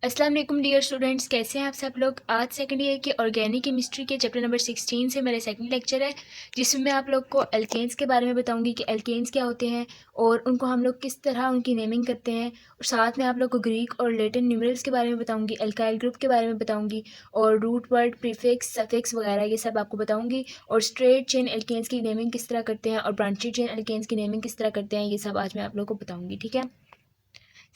अस्सलाम वालेकुम dear students, कैसे हैं आप सब लोग। आज सेकंड ईयर के ऑर्गेनिक केमिस्ट्री के चैप्टर नंबर 16 से मेरा सेकंड लेक्चर है, जिसमें मैं आप लोग को एल्केन्स के बारे में बताऊंगी कि एल्केन्स क्या होते हैं और उनको हम लोग किस तरह उनकी नेमिंग करते हैं। और साथ में आप लोग को ग्रीक और लैटिन न्यूमरल्स के बारे में बताऊंगी, अल्काइल ग्रुप के बारे में बताऊंगी और रूट वर्ड, प्रीफिक्स, सफिक्स वगैरह ये सब आपको बताऊंगी। और स्ट्रेट चेन एल्केन्स की नेमिंग किस तरह करते हैं और ब्रांचेड चेन एल्केन्स की नेमिंग किस तरह करते हैं, ये सब आज मैं आप लोग को बताऊंगी। ठीक है,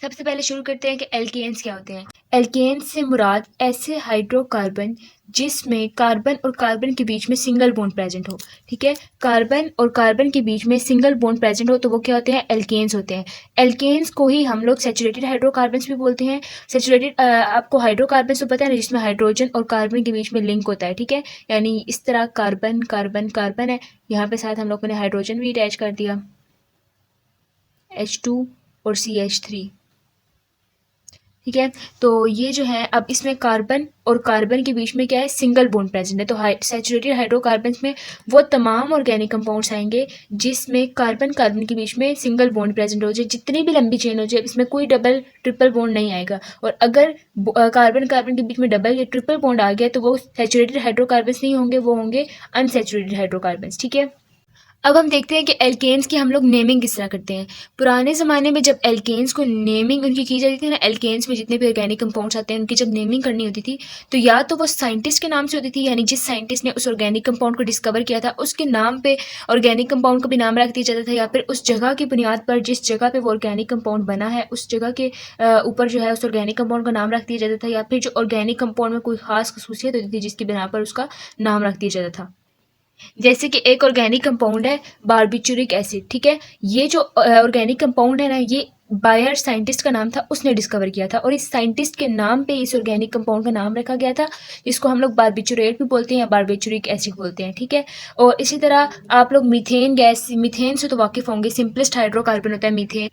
सबसे पहले शुरू करते हैं कि एल्केन्स क्या होते हैं। एल्केन्स से मुराद ऐसे हाइड्रोकार्बन जिसमें कार्बन और कार्बन के बीच में सिंगल बॉन्ड प्रेजेंट हो। ठीक है, कार्बन और कार्बन के बीच में सिंगल बॉन्ड प्रेजेंट हो तो वो क्या होते हैं, एल्केन्स होते हैं। एल्केन्स को ही हम लोग सैचुरेटेड हाइड्रोकार्बन्स भी बोलते हैं। सैचुरेटेड आपको हाइड्रोकार्बन्स तो पता है ना, जिसमें हाइड्रोजन और कार्बन के बीच में लिंक होता है। ठीक है, यानी इस तरह कार्बन कार्बन कार्बन है, यहाँ पे साथ हम लोगों ने हाइड्रोजन भी अटैच कर दिया, H2 और CH3। ठीक है, तो ये जो है, अब इसमें कार्बन और कार्बन के बीच में क्या है, सिंगल बॉन्ड प्रेजेंट है। तो सैचुरेटेड हाइड्रोकार्बन्स में वो तमाम ऑर्गेनिक कंपाउंड्स आएंगे जिसमें कार्बन कार्बन के बीच में सिंगल बॉन्ड प्रेजेंट हो जाए। जितनी भी लंबी चेन हो जाए, इसमें कोई डबल ट्रिपल बॉन्ड नहीं आएगा। और अगर कार्बन कार्बन के बीच में डबल या ट्रिपल बॉन्ड आ गया तो वो सैचुरेटेड हाइड्रोकार्बन्स नहीं होंगे, वो होंगे अनसैचुरेटेड हाइड्रोकार्बन्स। ठीक है, अब हम देखते हैं कि एल्केन्स की हम लोग नेमिंग किस तरह करते हैं। पुराने ज़माने में जब एल्केन्स को नेमिंग उनकी की जाती थी ना, एल्केन्स में जितने भी ऑर्गेनिक कंपाउंड्स आते हैं उनकी जब नेमिंग करनी होती थी तो या तो वो साइंटिस्ट के नाम से होती थी, यानी जिस साइंटिस्ट ने उस ऑर्गेनिक कंपाउंड को डिस्कवर किया था उसके नाम पे ऑर्गेनिक कंपाउंड को भी नाम रख दिया जाता था, या फिर उस जगह की बुनियाद पर जिस जगह पे वो ऑर्गेनिक कंपाउंड बना है उस जगह के ऊपर जो है उस ऑर्गेनिक कंपाउंड का नाम रख दिया जाता था, या फिर जो ऑर्गेनिक कंपाउंड में कोई खास खसूसियत होती थी जिसकी बिना पर उसका नाम रख दिया जाता था। जैसे कि एक ऑर्गेनिक कंपाउंड है बारबिचूरिक एसिड। ठीक है, ये जो ऑर्गेनिक कंपाउंड है ना, ये बायर साइंटिस्ट का नाम था, उसने डिस्कवर किया था और इस साइंटिस्ट के नाम पे इस ऑर्गेनिक कंपाउंड का नाम रखा गया था, जिसको हम लोग बारबिचुरेट भी बोलते हैं या बारबिचुरिक एसिड बोलते हैं। ठीक है, और इसी तरह आप लोग मीथेन गैस, मीथेन से तो वाकिफ होंगे, सिंपलेस्ट हाइड्रोकार्बन होता है मीथेन।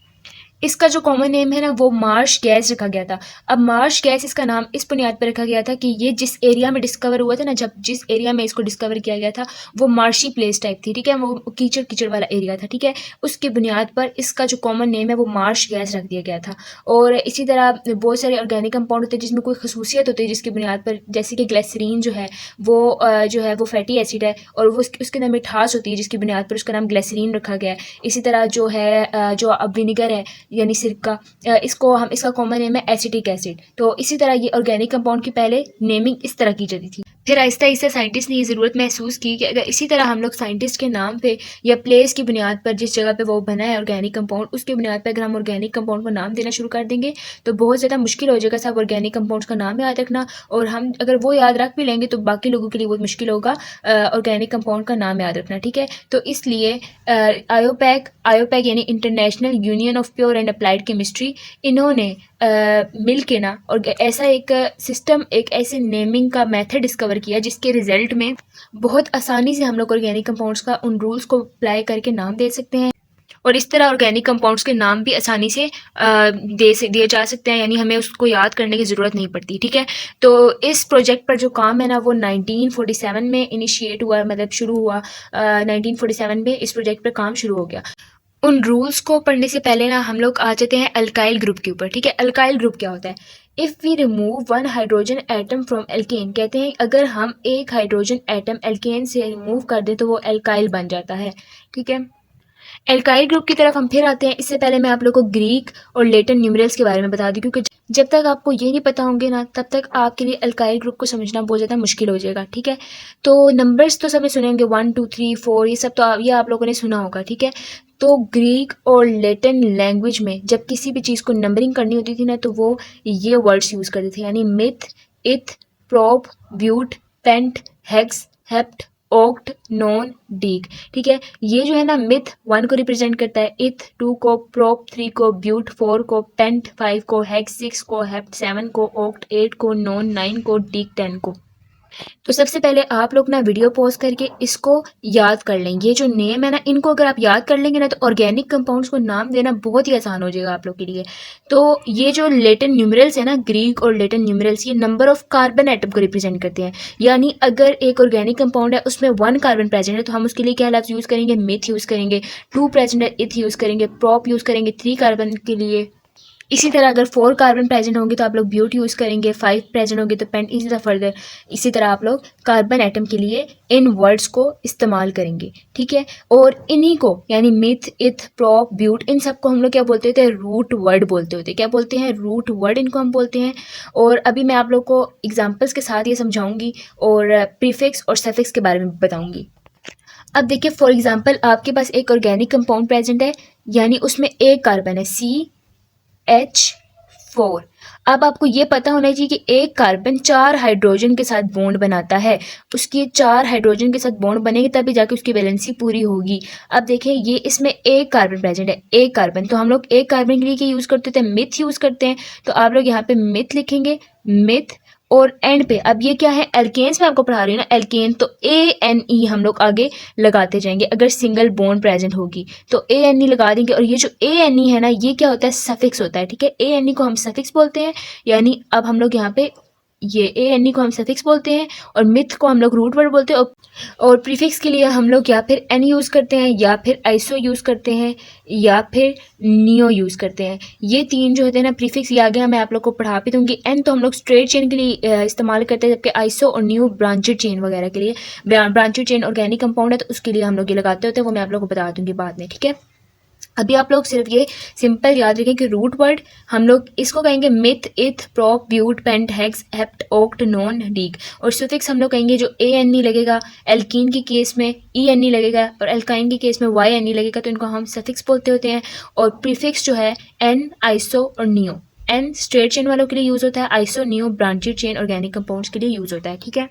इसका जो कॉमन नेम है ना वो मार्श गैस रखा गया था। अब मार्श गैस इसका नाम इस बुनियाद पर रखा गया था कि ये जिस एरिया में डिस्कवर हुआ था ना, जब जिस एरिया में इसको डिस्कवर किया गया था वो मार्शी प्लेस टाइप थी। ठीक है, वो कीचड़ कीचड़ वाला एरिया था। ठीक है, उसकी बुनियाद पर इसका जो कॉमन नेम है वो मार्श गैस रख दिया गया था। और इसी तरह बहुत सारे ऑर्गेनिक कंपाउंड होते हैं जिसमें कोई खसूसियत होती है जिसकी बुनियाद पर, जैसे कि ग्लिसरीन जो है वो फैटी एसिड है और वो उसके अंदर मिठास होती है जिसकी बुनियाद पर उसका नाम ग्लिसरीन रखा गया है। इसी तरह जो है जो अब विनेगर है यानी सिरका, इसका कॉमन नेम है एसिटिक एसिड। तो इसी तरह ये ऑर्गेनिक कंपाउंड की पहले नेमिंग इस तरह की जाती थी। फिर आहिस्ता आहिस्ता साइंटिस्ट ने ये ज़रूरत महसूस की कि अगर इसी तरह हम लोग साइंटिस्ट के नाम पे या प्लेस की बुनियाद पर जिस जगह पे वो बना है ऑर्गेनिक कंपाउंड, उसकी बुनियाद पर अगर हम ऑर्गेनिक कंपाउंड को नाम देना शुरू कर देंगे तो बहुत ज़्यादा मुश्किल हो जाएगा सब ऑर्गेनिक कंपाउंड्स का नाम याद रखना। और हम अगर वो याद रख भी लेंगे तो बाकी लोगों के लिए बहुत मुश्किल होगा ऑर्गेनिक कंपाउंड का नाम याद रखना। ठीक है, तो इसलिए आयोपैक यानी international union of pure and applied chemistry, इन्होंने मिल के ना और ऐसा एक सिस्टम, एक ऐसे नेमिंग का मेथड डिस्कवर किया जिसके रिजल्ट में बहुत आसानी से हम लोग ऑर्गेनिक कंपाउंड्स का उन रूल्स को अप्लाई करके नाम दे सकते हैं और इस तरह ऑर्गेनिक कंपाउंड्स के नाम भी आसानी से दिए जा सकते हैं, यानी हमें उसको याद करने की ज़रूरत नहीं पड़ती। ठीक है, तो इस प्रोजेक्ट पर जो काम है ना वो 1947 में इनिशिएट हुआ, मतलब शुरू हुआ। 1947 में इस प्रोजेक्ट पर काम शुरू हो गया। उन रूल्स को पढ़ने से पहले ना हम लोग आ जाते हैं अल्काइल ग्रुप के ऊपर। ठीक है, अल्काइल ग्रुप क्या होता है। If we remove one hydrogen atom from alkane, कहते हैं अगर हम एक हाइड्रोजन एटम एल्केन से रिमूव कर दें तो वो एल्काइल बन जाता है। ठीक है, एल्काइल ग्रुप की तरफ हम फिर आते हैं। इससे पहले मैं आप लोगों को ग्रीक और लैटिन न्यूमरल्स के बारे में बता दूं, क्योंकि जब तक आपको ये नहीं पता होंगे ना तब तक आपके लिए अल्काइल ग्रुप को समझना बहुत ज़्यादा मुश्किल हो जाएगा। ठीक है, तो नंबर्स तो सबने सुने होंगे 1 2 3 4, ये सब तो ये आप लोगों ने सुना होगा। ठीक है, तो ग्रीक और लैटिन लैंग्वेज में जब किसी भी चीज़ को नंबरिंग करनी होती थी ना तो वो ये वर्ड्स यूज़ करते थे, यानी meth, eth, prop, but, pent, hex, hept, oct, non, dec. ठीक है, ये जो है ना मिथ 1 को रिप्रेजेंट करता है, इथ 2 को, प्रोप 3 को, ब्यूट 4 को, पेंट 5 को, हेक्स 6 को, हेप्ट 7 को, ओक्ट 8 को, नॉन 9 को, डीक 10 को। तो सबसे पहले आप लोग ना वीडियो पॉज करके इसको याद कर लें। ये जो नेम है ना, इनको अगर आप याद कर लेंगे ना तो ऑर्गेनिक कंपाउंड्स को नाम देना बहुत ही आसान हो जाएगा आप लोग के लिए। तो ये जो लैटिन न्यूमरल्स है ना, ग्रीक और लैटिन न्यूमरल्स, ये नंबर ऑफ कार्बन एटम को रिप्रेजेंट करते हैं। यानी अगर एक ऑर्गेनिक कंपाउंड है उसमें 1 कार्बन प्रेजेंट है तो हम उसके लिए क्या लफ्ज़ यूज़ करेंगे, मिथ यूज़ करेंगे। 2 प्रेजेंट है, इथ यूज़ करेंगे। प्रोप यूज़ करेंगे 3 कार्बन के लिए। इसी तरह अगर 4 कार्बन प्रेजेंट होंगे तो आप लोग ब्यूट यूज़ करेंगे, 5 प्रेजेंट होंगे तो पेंट, इसी तरह फर्दर इसी तरह आप लोग कार्बन एटम के लिए इन वर्ड्स को इस्तेमाल करेंगे, ठीक है। और इन्हीं को यानी मिथ, इथ, प्रोप, ब्यूट, इन सबको हम लोग क्या बोलते थे, रूट वर्ड बोलते होते। क्या बोलते हैं, रूट वर्ड इनको हम बोलते हैं। और अभी मैं आप लोग को एग्जाम्पल्स के साथ ये समझाऊंगी और प्रीफिक्स और सफिक्स के बारे में बताऊंगी। अब देखिए फॉर एग्जाम्पल आपके पास एक ऑर्गेनिक कंपाउंड प्रेजेंट है, यानी उसमें एक कार्बन है CH4। अब आपको ये पता होना चाहिए कि एक कार्बन 4 हाइड्रोजन के साथ बॉन्ड बनाता है। उसकी 4 हाइड्रोजन के साथ बॉन्ड बनेगी तभी जाके उसकी वैलेंसी पूरी होगी। अब देखें ये इसमें एक कार्बन प्रेजेंट है, एक कार्बन, तो हम लोग एक कार्बन के लिए क्या यूज़ करते थे, मिथ यूज़ करते हैं। तो आप लोग यहाँ पे मिथ लिखेंगे, मिथ। और एंड पे अब ये क्या है, एल्केन्स में आपको पढ़ा रही हूँ ना, एल्केन, तो ANE हम लोग आगे लगाते जाएंगे। अगर सिंगल बॉन्ड प्रेजेंट होगी तो ANE लगा देंगे। और ये जो ANE है ना, ये क्या होता है, सफिक्स होता है, ठीक है। ANE को हम सफिक्स बोलते हैं, यानी अब हम लोग यहाँ पे ये ANE को हम सफिक्स बोलते हैं और मिथ को हम लोग रूट वर्ड बोलते हैं। और प्रीफिक्स के लिए हम लोग या फिर एन यूज़ करते हैं, या फिर आइसो यूज़ करते हैं, या फिर नियो यूज़ करते हैं। ये तीन जो होते हैं ना प्रीफिक्स, ये आगे मैं आप लोग को पढ़ा भी दूंगी। एन तो हम लोग स्ट्रेट चेन के लिए इस्तेमाल करते हैं, जबकि आइसो और नियो ब्रांचेड चेन वगैरह के लिए। ब्रांचेड चेन ऑर्गेनिक कंपाउंड है तो उसके लिए हम लोग ये लगाते होते हैं, वो मैं आप लोग को बता दूंगी बाद में, ठीक है। अभी आप लोग सिर्फ ये सिंपल याद रखें कि रूट वर्ड हम लोग इसको कहेंगे meth, eth, prop, but, pent, hex, hept, oct, non, dec. और सुफिक्स हम लोग कहेंगे जो ANE लगेगा, एल्कीन के केस में ENE लगेगा और एल्काइन के केस में YNE लगेगा, तो इनको हम सफिक्स बोलते होते हैं। और प्रीफिक्स जो है एन, आइसो और नियो। एन स्ट्रेट चेन वालों के लिए यूज़ होता है, iso neo branched chain organic compounds के लिए यूज़ होता है, ठीक है।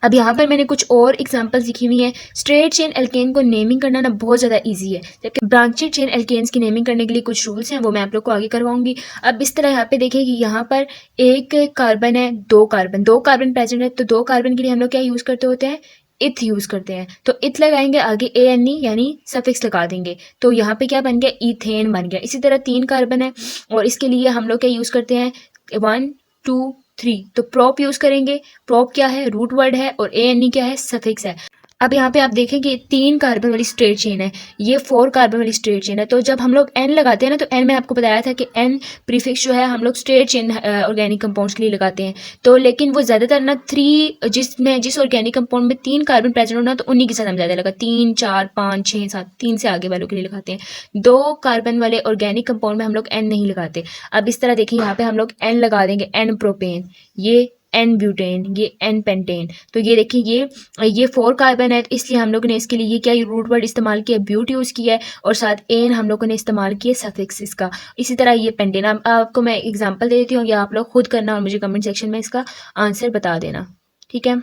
अब यहाँ पर मैंने कुछ और एग्जांपल्स लिखी हुई हैं। स्ट्रेट चेन एल्केन को नेमिंग करना ना बहुत ज़्यादा इजी है, जबकि ब्रांचेड चेन एल्केन्स की नेमिंग करने के लिए कुछ रूल्स हैं, वो मैं आप लोग को आगे करवाऊंगी। अब इस तरह यहाँ पे देखिए कि यहाँ पर एक कार्बन है, दो कार्बन प्रेजेंट है, तो दो कार्बन के लिए हम लोग क्या यूज़ करते होते हैं, इथ यूज़ करते हैं। तो इथ लगाएंगे, आगे ANE यानी सफिक्स लगा देंगे, तो यहाँ पे क्या बन गया, इथेन बन गया। इसी तरह 3 कार्बन है और इसके लिए हम लोग क्या यूज़ करते हैं, 1 2 3, तो प्रोप यूज़ करेंगे। प्रोप क्या है, रूट वर्ड है, और ANE क्या है, सफिक्स है। अब यहाँ पे आप देखें कि 3 कार्बन वाली स्ट्रेट चेन है, ये 4 कार्बन वाली स्ट्रेट चेन है। तो जब हम लोग N लगाते हैं ना, तो N में आपको बताया था कि N प्रीफिक्स जो है हम लोग स्ट्रेट चेन ऑर्गेनिक कंपाउंड्स के लिए लगाते हैं। तो लेकिन वो ज़्यादातर ना 3 जिस ऑर्गेनिक कंपाउंड में 3 कार्बन प्रेजेंट होना, तो उन्हीं के साथ हम ज़्यादा लगा, 3 4 5 6 7, 3 से आगे वालों के लिए लगाते हैं। 2 कार्बन वाले ऑर्गेनिक कंपाउंड में हम लोग N नहीं लगाते। अब इस तरह देखिए यहाँ पे हम लोग N लगा देंगे, N प्रोपेन, ये N ब्यूटेन, ये N पेंटेन। तो ये देखिए ये 4 कार्बन है, तो इसलिए हम लोगों ने इसके लिए ये क्या रूट वर्ड इस्तेमाल किया, ब्यूट यूज़ किया है, और साथ एन हम लोगों ने इस्तेमाल किया सफिक्स इसका। इसी तरह ये पेंटेन, आपको मैं एग्जांपल दे देती हूँ, या आप लोग खुद करना और मुझे कमेंट सेक्शन में इसका आंसर बता देना, ठीक है।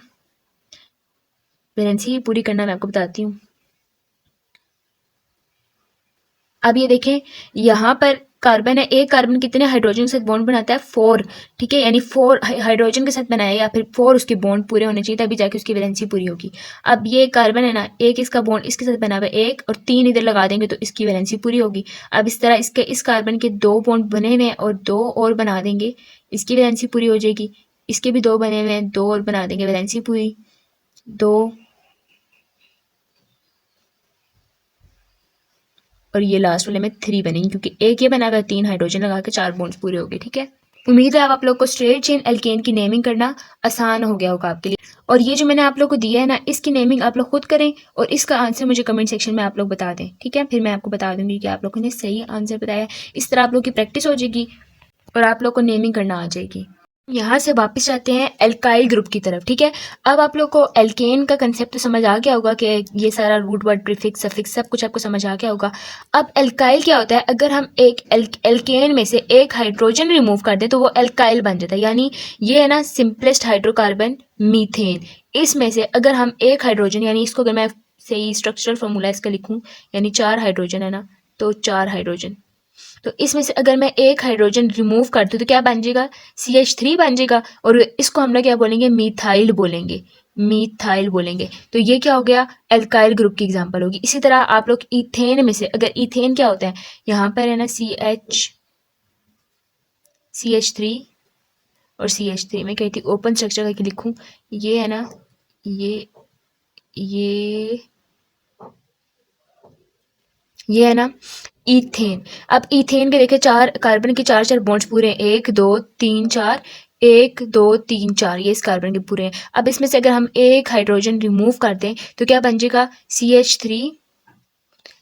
वैलेंसी पूरी करना मैं आपको बताती हूँ। अब ये देखें यहाँ पर कार्बन है, एक कार्बन कितने हाइड्रोजन के साथ बॉन्ड बनाता है, 4, ठीक है। यानी 4 हाइड्रोजन के साथ बनाया, या फिर 4 उसके बॉन्ड पूरे होने चाहिए तभी जाके उसकी वैलेंसी पूरी होगी। अब ये कार्बन है ना, एक इसका बॉन्ड इसके साथ बना हुआ है, एक और 3 इधर लगा देंगे तो इसकी वैलेंसी पूरी होगी। अब इस तरह इस कार्बन के 2 बॉन्ड बने हुए हैं और 2 और बना देंगे, इसकी वैलेंसी पूरी हो जाएगी। इसके भी 2 बने हुए हैं, 2 और बना देंगे, वैलेंसी पूरी। 2 और ये लास्ट वाले में 3 बनेंगे, क्योंकि एक ये बना हुआ है, 3 हाइड्रोजन लगा के 4 बॉन्ड्स पूरे हो गए, ठीक है। उम्मीद है अब आप लोग को स्ट्रेट चेन एल्केन की नेमिंग करना आसान हो गया होगा आपके लिए। और ये जो मैंने आप लोग को दिया है ना, इसकी नेमिंग आप लोग खुद करें और इसका आंसर मुझे कमेंट सेक्शन में आप लोग बता दें, ठीक है। फिर मैं आपको बता दूंगी कि आप लोगों ने सही आंसर बताया। इस तरह आप लोग की प्रैक्टिस हो जाएगी और आप लोग को नेमिंग करना आ जाएगी। यहाँ से वापस आते हैं एल्काइल ग्रुप की तरफ, ठीक है। अब आप लोग को एल्केन का कंसेप्ट तो समझ आ गया होगा कि ये सारा रूट वर्ड प्रीफिक्स सफिक्स सब कुछ आपको समझ आ गया होगा। अब एल्काइल क्या होता है, अगर हम एक एल्केन में से एक हाइड्रोजन रिमूव कर दें तो वो एल्काइल बन जाता है। यानी ये है ना सिंपलेस्ट हाइड्रोकार्बन मीथेन, इसमें से अगर हम एक हाइड्रोजन, यानी इसको अगर मैं सही स्ट्रक्चरल फॉर्मूला इसका लिखूँ, यानी 4 हाइड्रोजन है ना, तो 4 हाइड्रोजन, तो इसमें से अगर मैं एक हाइड्रोजन रिमूव कर दूँ तो क्या बन जाएगा, CH3 बन जाएगा। और इसको हम लोग क्या बोलेंगे, मीथाइल बोलेंगे, मीथाइल बोलेंगे। तो ये क्या हो गया, एल्काइल ग्रुप की एग्जांपल होगी। इसी तरह आप लोग इथेन में से, अगर इथेन क्या होता है, यहाँ पर है ना CH3 और CH3 में कहती ओपन स्ट्रक्चर करके लिखूँ, ये है ना, ये ये है ना ईथेन। अब ईथेन के देखिए 4 कार्बन के 4 बॉन्ड्स पूरे हैं, 1 2 3 4, 1 2 3 4, ये इस कार्बन के पूरे हैं। अब इसमें से अगर हम एक हाइड्रोजन रिमूव कर दें तो क्या बन जाएगा, CH3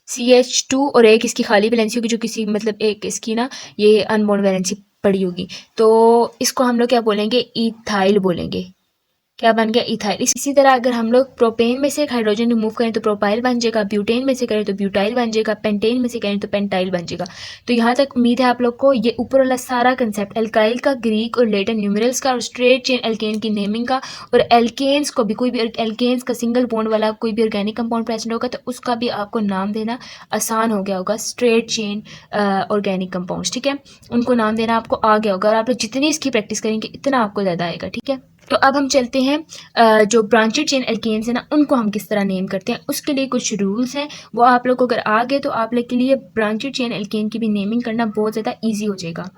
CH2 और एक इसकी खाली वैलेंसी होगी, जो किसी मतलब एक इसकी ना ये अनबॉन्ड वैलेंसी पड़ी होगी, तो इसको हम लोग क्या बोलेंगे, इथाइल बोलेंगे। क्या बन गया, इथाइल। इसी तरह अगर हम लोग प्रोपेन में से एक हाइड्रोजन रिमूव करें तो प्रोपाइल बन जाएगा, ब्यूटेन में से करें तो ब्यूटाइल बन जाएगा, पेंटेन में से करें तो पेंटाइल बन जाएगा। तो यहाँ तक उम्मीद है आप लोग को ये ऊपर वाला सारा कंसेप्ट एल्काइल का, ग्रीक और लेटिन न्यूमेरल्स का, और स्ट्रेट चेन एल्केन की नेमिंग का, और एल्केन्स को भी, कोई भी एल्केन्स का सिंगल बॉन्ड वाला कोई भी ऑर्गेनिक कंपाउंड प्रेजेंट होगा तो उसका भी आपको नाम देना आसान हो गया होगा, स्ट्रेट चेन ऑर्गेनिक कंपाउंड्स, ठीक है, उनको नाम देना आपको आ गया होगा। और आप लोग जितनी इसकी प्रैक्टिस करेंगे इतना आपको ज़्यादा आएगा, ठीक है। तो अब हम चलते हैं जो ब्रांचेड चेन एल्केन्स है ना, उनको हम किस तरह नेम करते हैं, उसके लिए कुछ रूल्स हैं, वो आप लोग को अगर आ गए तो आप लोग के लिए ब्रांचेड चेन एल्केन की भी नेमिंग करना बहुत ज़्यादा ईजी हो जाएगा।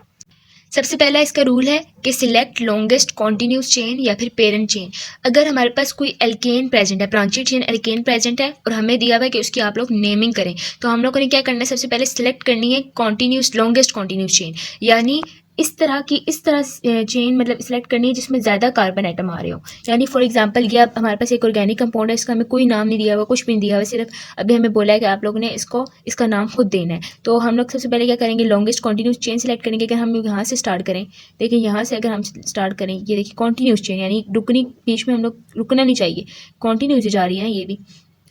सबसे पहला इसका रूल है कि सिलेक्ट लॉन्गेस्ट कॉन्टिन्यूस चेन या फिर पेरेंट चेन। अगर हमारे पास कोई एल्केन प्रेजेंट है, ब्रांचेड चेन एल्केन प्रेजेंट है और हमें दिया हुआ है कि उसकी आप लोग नेमिंग करें, तो हम लोगों ने क्या करना है, सबसे पहले सिलेक्ट करनी है कॉन्टिन्यूस लॉन्गेस्ट कॉन्टिन्यूस चेन, यानी इस तरह चेन मतलब सिलेक्ट करनी है जिसमें ज़्यादा कार्बन आइटम आ रहे हो। यानी फॉर एग्जांपल ये अब हमारे पास एक ऑर्गेनिक कंपाउंड है, इसका हमें कोई नाम नहीं दिया हुआ, कुछ भी नहीं दिया हुआ, सिर्फ अभी हमें बोला है कि आप लोगों ने इसका नाम खुद देना है। तो हम लोग सबसे पहले क्या करेंगे, लॉन्गेस्ट कॉन्टिन्यूस चेन सेलेक्ट करेंगे। अगर हम यहाँ से स्टार्ट करें, देखिए यहाँ से अगर हम स्टार्ट करें, ये देखिए कॉन्टिन्यूस चेन, यानी रुकनी, बीच में हम लोग रुकना नहीं चाहिए, कॉन्टिन्यूस जा रही है ये भी।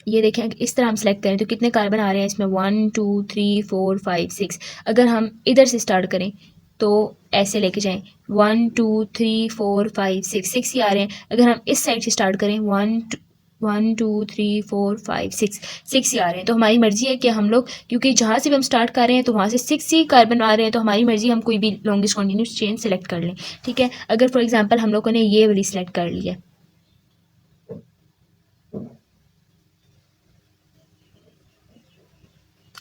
ये देखें इस तरह हम सेलेक्ट करें तो कितने कार्बन आ रहे हैं इसमें, 1 2 3 4 5 6। अगर हम इधर से स्टार्ट करें तो ऐसे लेके जाएं, 1 2 3 4 5 6 ही आ रहे हैं। अगर हम इस साइड से स्टार्ट करें, 1 2 3 4 5 6 ही आ रहे हैं। तो हमारी मर्जी है कि हम लोग, क्योंकि जहाँ से भी हम स्टार्ट कर रहे हैं तो वहाँ से 6 ही कार्बन आ रहे हैं, तो हमारी मर्जी हम कोई भी लॉन्गेस्ट कॉन्टिन्यूस चेन सेलेक्ट कर लें, ठीक है। अगर फॉर एग्जाम्पल हम लोगों ने ये वाली सेलेक्ट कर ली है,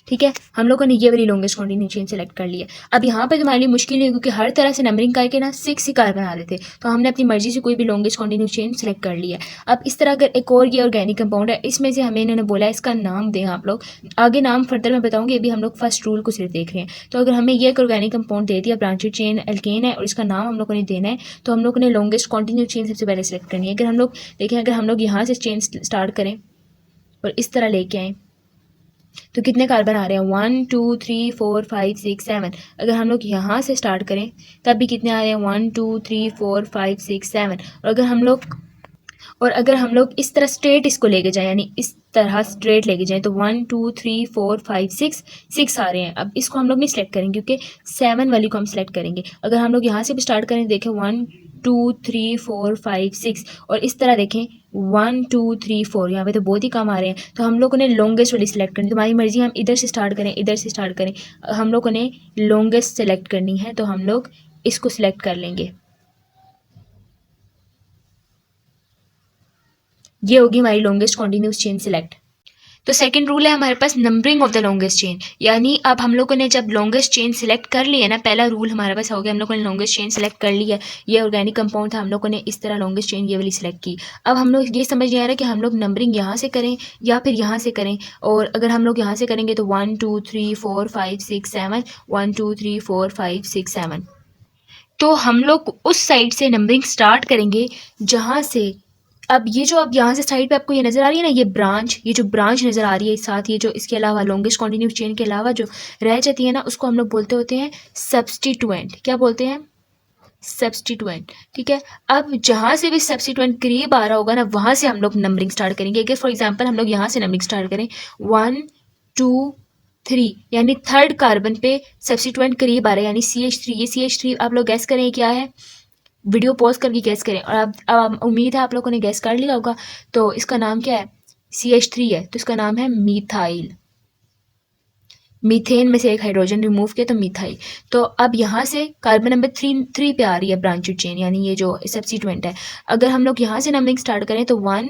ठीक है, हम लोगों ने ये वाली लॉन्गेस्ट कॉन्टिन्यूस चेन सेलेक्ट कर लिया। अब यहाँ पर हमारे लिए मुश्किल नहीं, क्योंकि हर तरह से नंबरिंग करके ना 6 ही कार्बन आ रहे थे, तो हमने अपनी मर्जी से कोई भी लॉन्गेस्ट कॉन्टिन्यूस चेन सेलेक्ट कर लिया। अब इस तरह अगर एक और ये ऑर्गेनिक कंपाउंड है, इसमें से हमें इन्होंने बोला है इसका नाम दें आप लोग, आगे नाम फर्दर मैं बताऊँगी, अभी हम लोग फर्स्ट रूल को सिर्फ देख रहे हैं। तो अगर हमें ये एक ऑर्गेनिक कंपाउंड दे दिया, ब्रांचेड चेन एल्केन है और इसका नाम हम लोगों ने देना है, तो हम लोगों ने लॉन्गेस्ट कॉन्टिन्यूस चेन सबसे पहले सेलेक्ट करनी है। अगर हम लोग देखें, अगर हम लोग यहाँ से चेन स्टार्ट करें और इस तरह लेके आएँ तो कितने कार्बन आ रहे हैं, 1 2 3 4 5 6 7। अगर हम लोग यहाँ से स्टार्ट करें तब भी कितने आ रहे हैं, 1 2 3 4 5 6 7। और अगर हम लोग इस तरह स्ट्रेट इसको लेके जाएं, यानी इस तरह स्ट्रेट लेके जाएं, तो 1 2 3 4 5 6 आ रहे हैं। अब इसको हम लोग नहीं सेलेक्ट करेंगे क्योंकि 7 वाली को हम सेलेक्ट करेंगे। अगर हम लोग यहाँ से भी स्टार्ट करें, देखें 1 2 3 4 5 6, और इस तरह देखें 1 2 3 4, यहाँ पे तो बहुत ही कम आ रहे हैं, तो हम लोगों ने लॉन्गेस्ट वाली सिलेक्ट करनी। तुम्हारी मर्जी, हम इधर से स्टार्ट करें इधर से स्टार्ट करें, हम लोगों ने लॉन्गेस्ट सेलेक्ट करनी है, तो हम लोग इसको सिलेक्ट कर लेंगे। ये होगी हमारी लॉन्गेस्ट कॉन्टिन्यूस चेन सिलेक्ट। तो सेकंड रूल है हमारे पास numbering of the longest chain, यानी अब हम लोगों ने जब लॉन्गेस्ट चेन सिलेक्ट कर ली है ना, पहला रूल हमारे पास हो गया, हम लोगों ने लॉन्गेस्ट चेन सिलेक्ट कर ली है, ये ऑर्गेनिक कंपाउंड था, हम लोगों ने इस तरह लॉन्गेस्ट चेन ये वाली सिलेक्ट की। अब हम लोग ये समझ नहीं आ रहा कि हम लोग नंबरिंग यहाँ से करें या फिर यहाँ से करें, और अगर हम लोग यहाँ से करेंगे तो 1 2 3 4 5 6 7, 1 2 3 4 5 6 7, तो हम लोग उस साइड से नंबरिंग स्टार्ट करेंगे जहाँ से, अब ये जो अब यहाँ से साइड पे आपको ये नज़र आ रही है ना, ये जो ब्रांच नज़र आ रही है, साथ ये जो इसके अलावा लॉन्गेस्ट कॉन्टिन्यूस चेन के अलावा जो रह जाती है ना, उसको हम लोग बोलते होते हैं सब्स्टिट्यूएंट। क्या बोलते हैं, सब्स्टिट्यूएंट, ठीक है। अब जहाँ से भी सब्स्टिट्यूएंट करीब आ रहा होगा ना, वहाँ से हम लोग नंबरिंग स्टार्ट करेंगे। अगर फॉर एग्जाम्पल हम लोग यहाँ से नंबरिंग स्टार्ट करें, 1 2 3, यानी थर्ड कार्बन पे सब्स्टिट्यूएंट करीब आ रहा है, यानी CH3। ये CH3 आप लोग गैस करें क्या है, वीडियो पॉज करके गैस करें। और अब उम्मीद है आप लोगों ने गैस कर लिया होगा। तो इसका नाम क्या है, CH3 है, तो इसका नाम है मीथाइल। मीथेन में से एक हाइड्रोजन रिमूव किया तो मीथाइल। तो अब यहाँ से कार्बन नंबर 3 पे आ रही है ब्रांचेड चेन, यानी ये जो सब्स्टिट्यूएंट है। अगर हम लोग यहाँ से नंबरिंग स्टार्ट करें तो 1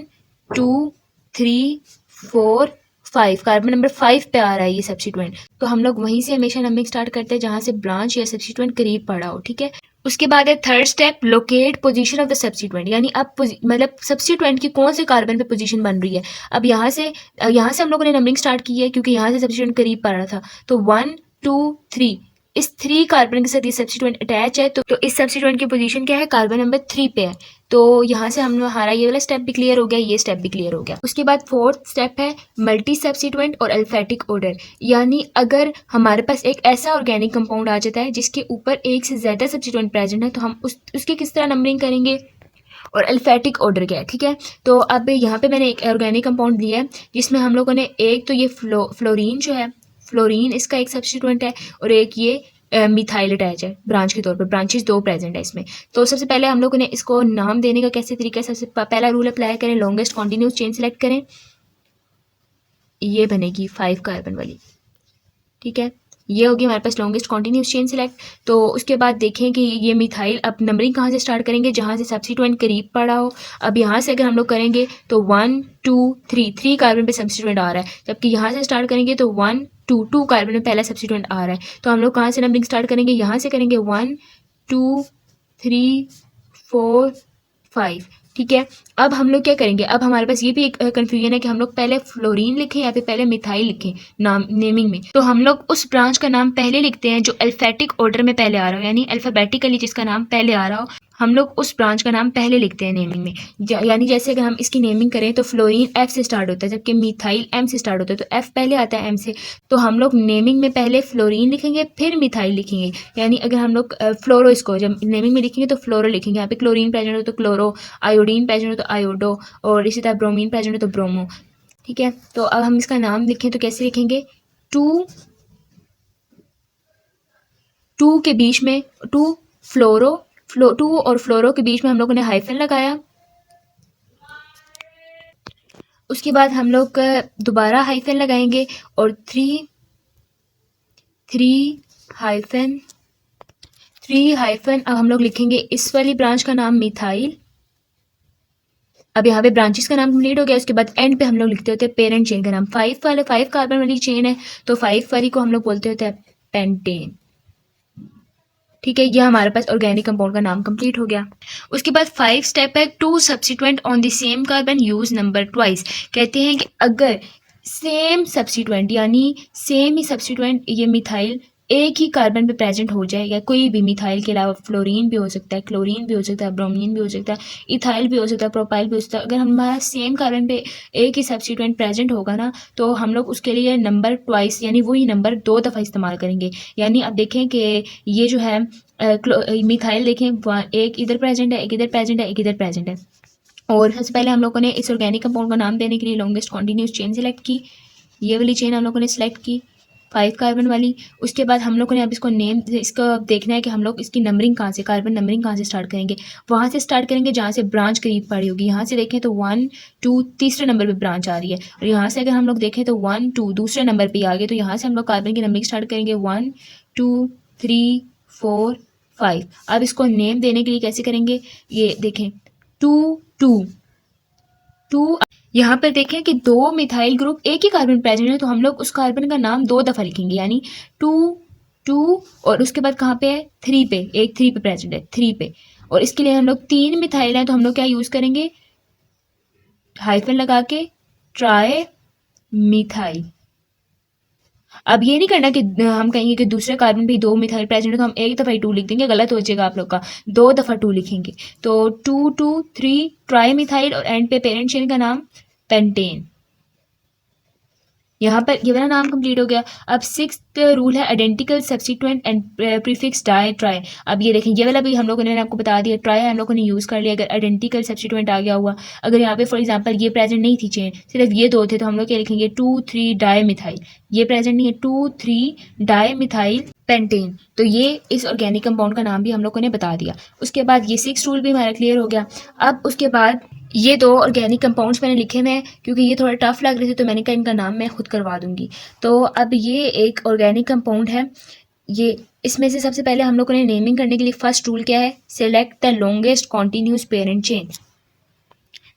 2 3 4 5, कार्बन नंबर 5 पे आ रहा है ये सब्स्टिट्यूएंट, तो हम लोग वहीं से हमेशा नंबरिंग स्टार्ट करते हैं जहाँ से ब्रांच या सब्स्टिट्यूएंट करीब पड़ा हो, ठीक है। उसके बाद है third step, locate position of the substituent, यानी अब मतलब सब्स्टिट्यूएंट की कौन से कार्बन पे पोजीशन बन रही है। अब यहाँ से हम लोगों ने नंबरिंग स्टार्ट की है क्योंकि यहाँ से सब्स्टिट्यूएंट करीब पड़ रहा था। तो 1 2 3, इस 3 कार्बन के साथ ये सब्स्टिट्यूएंट अटैच है, तो इस सब्स्टिट्यूएंट की पोजीशन क्या है, कार्बन नंबर 3 पे है। तो यहाँ से हमारा ये वाला स्टेप भी क्लियर हो गया, ये स्टेप भी क्लियर हो गया। उसके बाद फोर्थ स्टेप है मल्टी सब्स्टिट्यूएंट और अल्फेटिक ऑर्डर, यानी अगर हमारे पास एक ऐसा ऑर्गेनिक कंपाउंड आ जाता है जिसके ऊपर एक से ज़्यादा सब्स्टिट्यूएंट प्रेजेंट है, तो हम उसकी किस तरह नंबरिंग करेंगे, और अल्फेटिक ऑर्डर क्या है, ठीक है। तो अब यहाँ पे मैंने एक ऑर्गेनिक कंपाउंड दिया है जिसमें हम लोगों ने एक तो ये फ्लोरीन जो है, फ्लोरीन इसका एक सब्स्टिट्यूएंट है, और एक ये मिथाइल अटैच है ब्रांच के तौर पर, ब्रांचेस 2 प्रेजेंट है इसमें। तो सबसे पहले हम लोगों ने इसको नाम देने का कैसे तरीका है, सबसे पहला रूल अप्लाई करें, लॉन्गेस्ट कॉन्टिन्यूस चेन सेलेक्ट करें, ये बनेगी 5 कार्बन वाली, ठीक है। ये होगी हमारे पास लॉन्गेस्ट कॉन्टिन्यूस चेन सेलेक्ट। तो उसके बाद देखें कि ये मिथाइल, अब नंबरिंग कहाँ से स्टार्ट करेंगे, जहाँ से सब्स्टिट्यूएंट करीब पड़ा हो। अब यहाँ से अगर हम लोग करेंगे तो 1 2 3 कार्बन पे सब्स्टिट्यूएंट आ रहा है, जबकि यहाँ से स्टार्ट करेंगे तो 1 2 कार्बन में पहला सब्स्टिट्यूएंट आ रहा है। तो हम लोग कहाँ से नंबरिंग स्टार्ट करेंगे, यहाँ से करेंगे 1 2 3 4 5, ठीक है। अब हम लोग क्या करेंगे, अब हमारे पास ये भी एक कन्फ्यूजन है कि हम लोग पहले फ्लोरीन लिखें या फिर पहले मिथाइल लिखें नाम नेमिंग में। तो हम लोग उस ब्रांच का नाम पहले लिखते हैं जो अल्फेटिक ऑर्डर में पहले आ रहा हो, यानी अल्फाबेटिकली जिसका नाम पहले आ रहा हो, हम लोग उस ब्रांच का नाम पहले लिखते हैं नेमिंग में। यानी जैसे अगर हम इसकी नेमिंग करें तो फ्लोरीन एफ से स्टार्ट होता है, जबकि मिथाइल एम से स्टार्ट होता है, तो एफ पहले आता है एम से। तो हम लोग नेमिंग में पहले फ्लोरीन लिखेंगे फिर मिथाइल लिखेंगे, यानी अगर हम लोग फ्लोरो, इसको जब नेमिंग में लिखेंगे तो फ्लोरो लिखेंगे, यहाँ पे क्लोरीन प्रेजेंट हो तो क्लोरो, आयोडीन प्रेजेंट हो तो आयोडो, और इसी तरह ब्रोमीन प्रेजेंट हो तो ब्रोमो, ठीक है। तो अब हम इसका नाम लिखें तो कैसे लिखेंगे, टू के बीच में टू और फ्लोरो के बीच में हम लोगों ने हाइफन लगाया। उसके बाद हम लोग दोबारा हाइफन लगाएंगे और थ्री हाइफन अब हम लोग लिखेंगे इस वाली ब्रांच का नाम मिथाइल। अब यहाँ पे ब्रांचेस का नाम कंप्लीट हो गया। उसके बाद एंड पे हम लोग लिखते होते हैं पेरेंट चेन का नाम। 5 कार्बन वाली चेन है तो 5 वाली को हम लोग बोलते होते हैं पेंटेन, ठीक है। ये हमारे पास ऑर्गेनिक कंपाउंड का नाम कंप्लीट हो गया। उसके बाद 5 स्टेप है two substituent on the same carbon use number twice. कहते हैं कि अगर सेम सब्स्टिट्यूएंट यानी सेम ही सब्स्टिट्यूएंट ये मिथाइल एक ही कार्बन पे प्रेजेंट हो जाए, या कोई भी मिथाइल के अलावा फ्लोरीन भी हो सकता है, क्लोरीन भी हो सकता है, ब्रोमीन भी हो सकता है, इथाइल भी हो सकता है, प्रोपाइल भी हो सकता है, अगर हमारा सेम कार्बन पे एक ही सब्स्टिट्यूएंट प्रेजेंट होगा ना, तो हम लोग उसके लिए नंबर ट्वाइस यानी वही नंबर 2 दफ़ा इस्तेमाल करेंगे। यानी अब देखें कि ये जो है मिथाइल देखें, एक इधर प्रेजेंट है, एक इधर प्रेजेंट है, एक इधर प्रेजेंट है। और सबसे पहले हम लोगों ने इस ऑर्गेनिक कंपाउंड का नाम देने के लिए लॉन्गेस्ट कॉन्टिन्यूस चेन सेलेक्ट की, ये वाली चेन हम लोगों ने सेलेक्ट की 5 कार्बन वाली। उसके बाद हम लोगों ने अब इसको नेम, इसको देखना है कि हम लोग इसकी नंबरिंग कहाँ से, कार्बन नंबरिंग कहाँ से स्टार्ट करेंगे। वहाँ से स्टार्ट करेंगे जहाँ से ब्रांच करीब पड़ी होगी। यहाँ से देखें तो 1 2 तीसरे नंबर पे ब्रांच आ रही है, और यहाँ से अगर हम लोग देखें तो 1 2 दूसरे नंबर पे आ गए, तो यहाँ से हम लोग कार्बन की नंबरिंग स्टार्ट करेंगे 1 2 3 4 5। अब इसको नेम देने के लिए कैसे करेंगे, ये देखें 2 यहाँ पर देखें कि 2 मिथाइल ग्रुप एक ही कार्बन प्रेजेंट है, तो हम लोग उस कार्बन का नाम 2 दफ़ा लिखेंगे, यानी 2 और उसके बाद कहाँ पे है 3 पे, एक 3 पे प्रेजेंट है 3 पे। और इसके लिए हम लोग 3 मिथाइल हैं तो हम लोग क्या यूज़ करेंगे, हाइफन लगा के ट्राई मिथाइल। अब ये नहीं करना कि हम कहेंगे कि दूसरे कार्बन पे 2 मिथाइल प्रेजेंट है तो हम एक दफ़ा ही 2 लिख देंगे, गलत हो जाएगा आप लोग का, 2 दफ़ा 2 लिखेंगे। तो 2 2 3 ट्राई मिथाइल और एंड पे पेरेंट चेन का नाम पेंटेन। यहाँ पर ये वाला नाम कंप्लीट हो गया। अब 6th रूल है identical substituent and prefix di tri. अब ये देखें, ये वाला भी हम लोगों ने आपको बता दिया, ट्राई हम लोगों ने यूज़ कर लिया अगर आइडेंटिकल सब्स्टिट्यूएंट आ गया हुआ। अगर यहाँ पे फॉर एग्जांपल ये प्रेजेंट नहीं थी चेन, सिर्फ ये 2 थे, तो हम लोग क्या लिखेंगे 2 3 डाई मिथाइल। ये प्रेजेंट नहीं है, 2 3 डाई मिथाइल पेंटेन। तो ये इस ऑर्गेनिक कंपाउंड का नाम भी हम लोगों ने बता दिया। उसके बाद ये 6 रूल भी हमारा क्लियर हो गया। अब उसके बाद ये 2 ऑर्गेनिक कंपाउंड्स मैंने लिखे हुए हैं क्योंकि ये थोड़ा टफ लग रहे थे, तो मैंने कहा इनका नाम मैं खुद करवा दूंगी। तो अब ये एक ऑर्गेनिक कंपाउंड है, ये इसमें से सबसे पहले हम लोगों ने नेमिंग करने के लिए फर्स्ट रूल क्या है, select the longest continuous parent chain.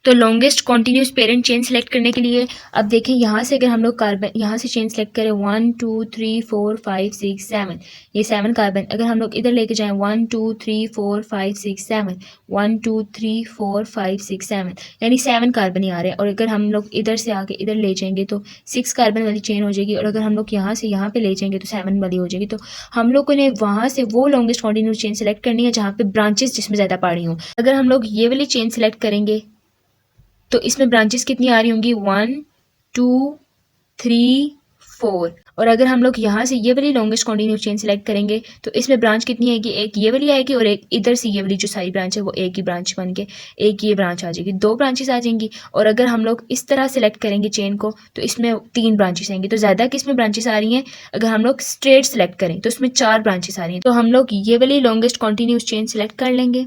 तो longest continuous parent chain select करने के लिए अब देखें यहाँ से अगर हम लोग कार्बन यहाँ से चेन सेलेक्ट करें 1 2 3 4 5 6 7 ये 7 कार्बन अगर हम लोग इधर लेके जाएं 1 2 3 4 5 6 7 1 2 3 4 5 6 7 यानी 7 कार्बन ही आ रहे हैं। और अगर हम लोग इधर से आके इधर ले जाएंगे तो 6 कार्बन वाली चेन हो जाएगी। और अगर हम लोग यहाँ से यहाँ पे ले जाएंगे तो 7 वाली हो जाएगी। तो हम लोगों ने वहाँ से वो लॉन्गेस्ट कॉन्टिन्यूस चेन सेलेक्ट करनी है जहाँ पे ब्रांचेस जिसमें ज़्यादा पड़ी हों। अगर हम लोग ये वाली चेन सेलेक्ट करेंगे तो इसमें ब्रांचेस कितनी आ रही होंगी 1 2 3 4। और अगर हम लोग यहाँ से ये वाली लॉन्गेस्ट कॉन्टिन्यूस चेन सेलेक्ट करेंगे तो इसमें ब्रांच कितनी आएगी, एक ये वाली आएगी और एक इधर से ये वाली जो सारी ब्रांच है वो एक ही ब्रांच बन के एक ये ब्रांच आ जाएगी, 2 ब्रांचेस आ जाएंगी। और अगर हम लोग इस तरह सेलेक्ट करेंगे चेन को तो इसमें 3 ब्रांचेस आएंगी। तो ज़्यादा किस में ब्रांचेस आ रही हैं, अगर हम लोग स्ट्रेट सेलेक्ट करें तो इसमें 4 ब्रांचेस आ रही हैं। तो हम लोग ये वाली लॉन्गेस्ट कॉन्टिन्यूस चेन सेलेक्ट कर लेंगे।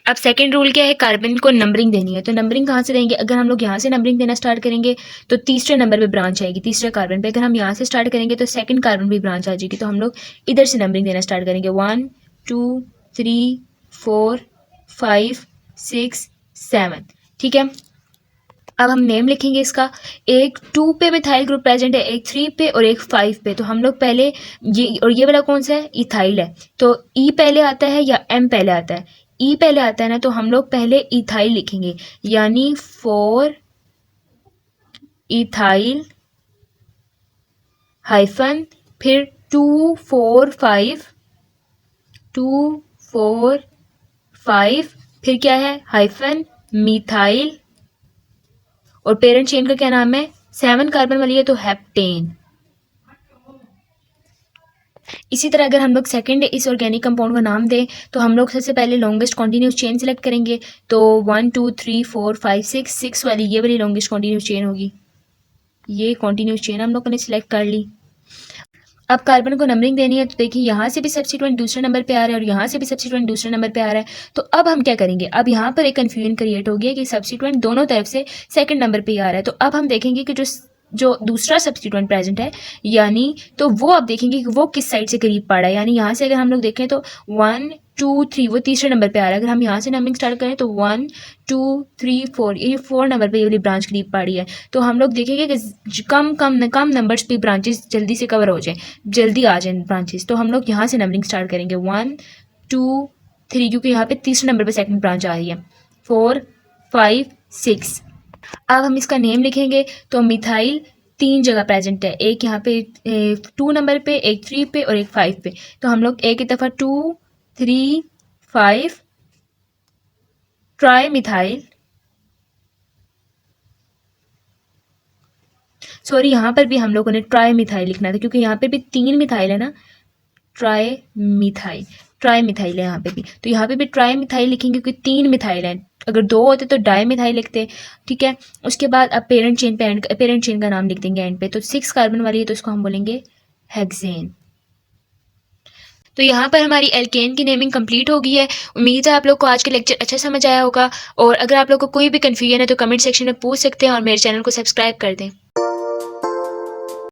अब सेकंड रूल क्या है, कार्बन को नंबरिंग देनी है। तो नंबरिंग कहाँ से देंगे, अगर हम लोग यहाँ से नंबरिंग देना स्टार्ट करेंगे तो तीसरे नंबर पे ब्रांच आएगी, तीसरे कार्बन पे। अगर हम यहाँ से स्टार्ट करेंगे तो सेकंड कार्बन पे ब्रांच आ जाएगी। तो हम लोग इधर से नंबरिंग देना स्टार्ट करेंगे 1 2 3 4 5 6 7। ठीक है, अब हम नेम लिखेंगे इसका। एक 2 पे मिथाइल ग्रुप प्रेजेंट है, एक 3 पे और एक 5 पे। तो हम लोग पहले ये वाला कौन सा है, इथाइल है। तो ई पहले आता है या एम पहले आता है, ई पहले आता है ना, तो हम लोग पहले इथाइल लिखेंगे, यानी 4 इथाइल हाइफन फिर 2 4 5 2 4 5 फिर क्या है हाइफन मिथाइल। और पेरेंट चेन का क्या नाम है, 7 कार्बन वाली है तो हेप्टेन। इसी तरह अगर हम लोग सेकंड इस ऑर्गेनिक कंपाउंड का नाम दें तो हम लोग सबसे पहले लॉन्गेस्ट कॉन्टिन्यूस चेन सेलेक्ट करेंगे। तो 1 2 3 4 5 6 वाली ये वाली लॉन्गेस्ट कॉन्टिन्यूस चेन होगी। ये कॉन्टिन्यूस चेन हम लोगों ने सिलेक्ट कर ली। अब कार्बन को नंबरिंग देनी है। तो देखिए यहाँ से भी सब्स्टिट्यूएंट दूसरे नंबर पे आ रहा है और यहाँ से भी सब्स्टिट्यूएंट दूसरे नंबर पे आ रहा है। तो अब हम क्या करेंगे, अब यहाँ पर एक कन्फ्यूजन क्रिएट हो गया कि सब्स्टिट्यूएंट दोनों तरफ से सेकंड नंबर पे ही आ रहा है। तो अब हम देखेंगे कि जो दूसरा सब्स्टिट्यूएंट प्रेजेंट है, यानी तो वो आप देखेंगे कि वो किस साइड से करीब पड़ा है। यानी यहाँ से अगर हम लोग देखें तो 1 2 3 वो तीसरे नंबर पे आ रहा है। अगर हम यहाँ से नंबरिंग स्टार्ट करें तो 1 2 3 4 ये 4 नंबर पे ये वाली ब्रांच करीब पड़ी है। तो हम लोग देखेंगे कि कम नंबर्स पे ब्रांचेस जल्दी से कवर हो जाए, जल्दी आ जाए ब्रांचेस। तो हम लोग यहाँ से नंबरिंग स्टार्ट करेंगे 1 2 3, क्योंकि यहाँ पे तीसरे नंबर पे सेकंड ब्रांच आ रही है, 4 5 6। अब हम इसका नेम लिखेंगे। तो मिथाइल 3 जगह प्रेजेंट है, एक यहाँ पे 2 नंबर पे, एक 3 पे और एक 5 पे। तो हम लोग एक दफ़ा 2 3 5 ट्राई मिथाइल, सॉरी यहाँ पर भी हम लोगों ने ट्राई मिथाइल लिखना था क्योंकि यहाँ पे भी 3 मिथाइल है ना, ट्राई मिथाइल है यहाँ पे भी। तो यहाँ पे भी ट्राई मिथाइल लिखेंगे क्योंकि 3 मिथाइल हैं। अगर 2 होते तो डाई मिथाइल लिखते। ठीक है, उसके बाद अब पेरेंट चेन का नाम लिख देंगे एंड पे। तो 6 कार्बन वाली है तो इसको हम बोलेंगे हेक्सेन। तो यहाँ पर हमारी एल्केन की नेमिंग कंप्लीट हो गई है। उम्मीद है आप लोग को आज का लेक्चर अच्छा समझ आया होगा। और अगर आप लोग को कोई भी कन्फ्यूजन है तो कमेंट सेक्शन में पूछ सकते हैं और मेरे चैनल को सब्सक्राइब कर दें।